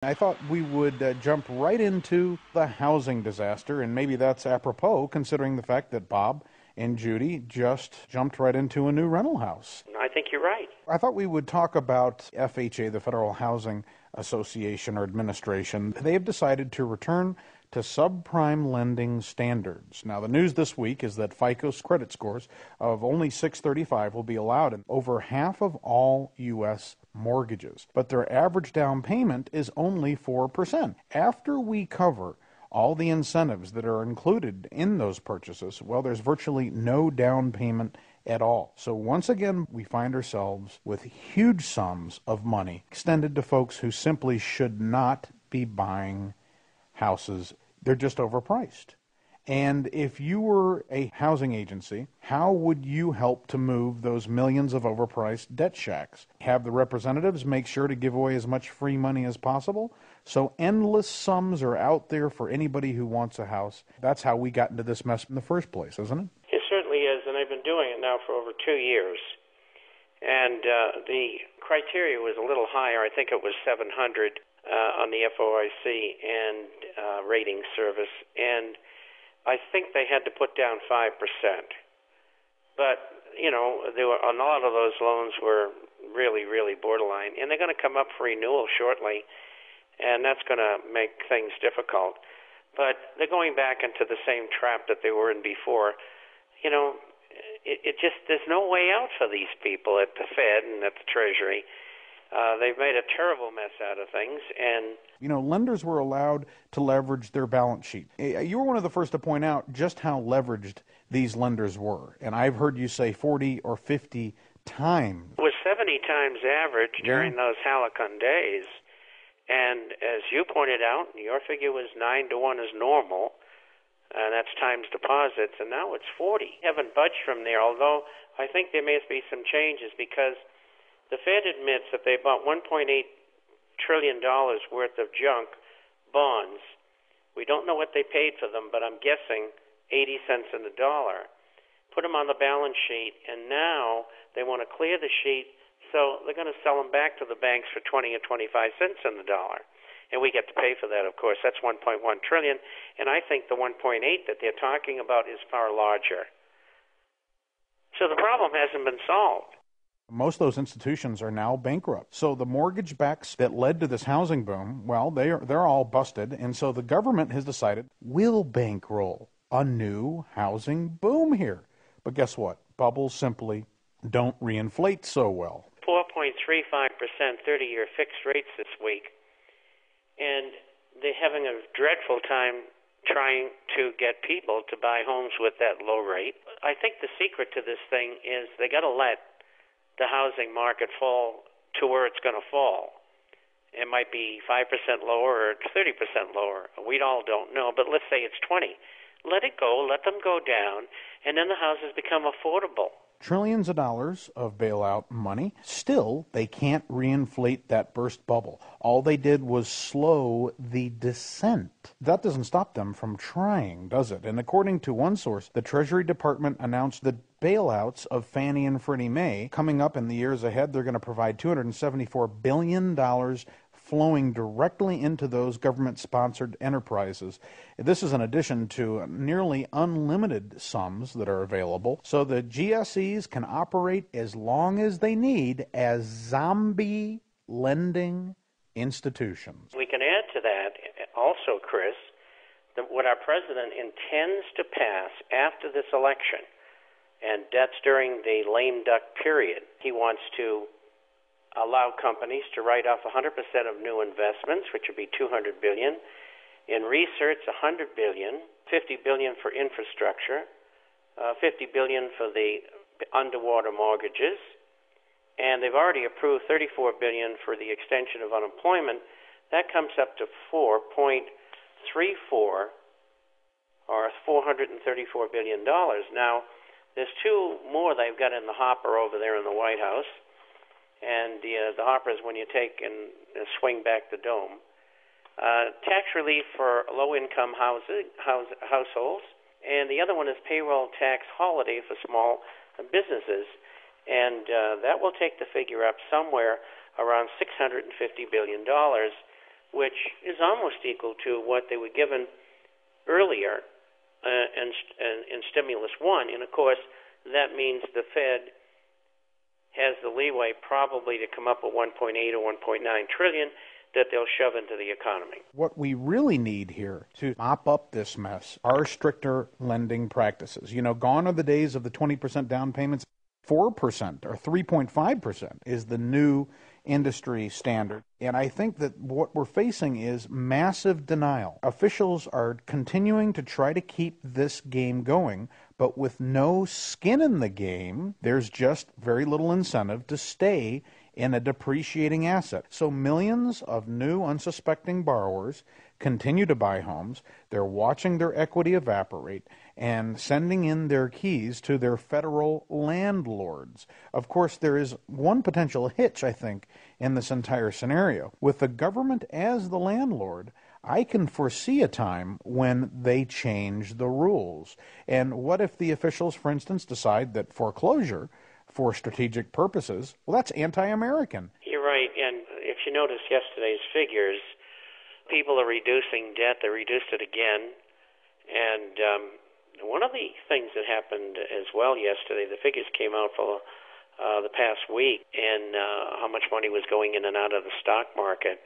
I thought we would jump right into the housing disaster, and maybe that's apropos considering the fact that Bob and Judy just jumped right into a new rental house. I think you're right. I thought we would talk about FHA, the Federal Housing Association or Administration. They have decided to return to subprime lending standards. Now, the news this week is that FICO's credit scores of only 635 will be allowed in over half of all U.S. mortgages, but their average down payment is only 4%. After we cover all the incentives that are included in those purchases, well, there's virtually no down payment at all. So once again, we find ourselves with huge sums of money extended to folks who simply should not be buying houses. They're just overpriced. And if you were a housing agency, how would you help to move those millions of overpriced debt shacks? Have the representatives make sure to give away as much free money as possible? So endless sums are out there for anybody who wants a house. That's how we got into this mess in the first place, isn't it? It certainly is, and I've been doing it now for over 2 years. And the criteria was a little higher. I think it was 700 on the FOIC and rating service. And I think they had to put down 5%. But, there were a lot of those loans were really, really borderline. And they're going to come up for renewal shortly, and that's going to make things difficult. But they're going back into the same trap that they were in before. It just, there's no way out for these people at the Fed and at the Treasury. They've made a terrible mess out of things. And lenders were allowed to leverage their balance sheet. You were one of the first to point out just how leveraged these lenders were. And I've heard you say 40 or 50 times. It was 70 times average during those Halcyon days. And as you pointed out, your figure was 9 to 1 is normal. And that's times deposits. And now it's 40. Haven't budged from there, although I think there may be some changes because the Fed admits that they bought $1.8 trillion worth of junk bonds. We don't know what they paid for them, but I'm guessing 80 cents in the dollar. Put them on the balance sheet, and now they want to clear the sheet, so they're going to sell them back to the banks for 20 or 25 cents in the dollar. And we get to pay for that, of course. That's $1.1 trillion, and I think the 1.8 that they're talking about is far larger. So the problem hasn't been solved. Most of those institutions are now bankrupt. So the mortgage backs that led to this housing boom, well, they're all busted. And so the government has decided we'll bankroll a new housing boom here. But guess what? Bubbles simply don't reinflate so well. 4.35% 30-year fixed rates this week. And they're having a dreadful time trying to get people to buy homes with that low rate. I think the secret to this thing is they got to let the housing market fall to where it's going to fall. It might be 5% lower or 30% lower. We all don't know, but let's say it's 20. Let it go, let them go down, and then the houses become affordable. Trillions of dollars of bailout money. Still, they can't reinflate that burst bubble. All they did was slow the descent. That doesn't stop them from trying, does it? And according to one source, the Treasury Department announced that bailouts of Fannie and Freddie Mae coming up in the years ahead, they're going to provide $274 billion flowing directly into those government-sponsored enterprises. This is in addition to nearly unlimited sums that are available, so the GSEs can operate as long as they need as zombie lending institutions. We can add to that also, Chris, that what our president intends to pass after this election, and that's during the lame duck period. He wants to allow companies to write off 100% of new investments, which would be $200 billion. In research, $100 billion, $50 billion for infrastructure, $50 billion for the underwater mortgages, and they've already approved $34 billion for the extension of unemployment. That comes up to 4.34 or $434 billion. Now, there's two more they've got in the hopper over there in the White House. And the hopper is when you take and swing back the dome. Tax relief for low-income households, and the other one is payroll tax holiday for small businesses. And that will take the figure up somewhere around $650 billion which is almost equal to what they were given earlier in Stimulus 1. And, of course, that means the Fed has the leeway probably to come up with 1.8 or 1.9 trillion that they'll shove into the economy. What we really need here to mop up this mess are stricter lending practices. Gone are the days of the 20% down payments. 4% or 3.5% is the new industry standard. And I think that what we're facing is massive denial. Officials are continuing to try to keep this game going, but with no skin in the game, there's just very little incentive to stay in a depreciating asset. So millions of new unsuspecting borrowers continue to buy homes. They're watching their equity evaporate and sending in their keys to their federal landlords. Of course, there is one potential hitch, I think, in this entire scenario. With the government as the landlord, I can foresee a time when they change the rules. And what if the officials, for instance, decide that foreclosure for strategic purposes, well, that's anti-American. You're right. And if you notice yesterday's figures, people are reducing debt. They reduced it again. And one of the things that happened as well yesterday, the figures came out for the past week, and how much money was going in and out of the stock market.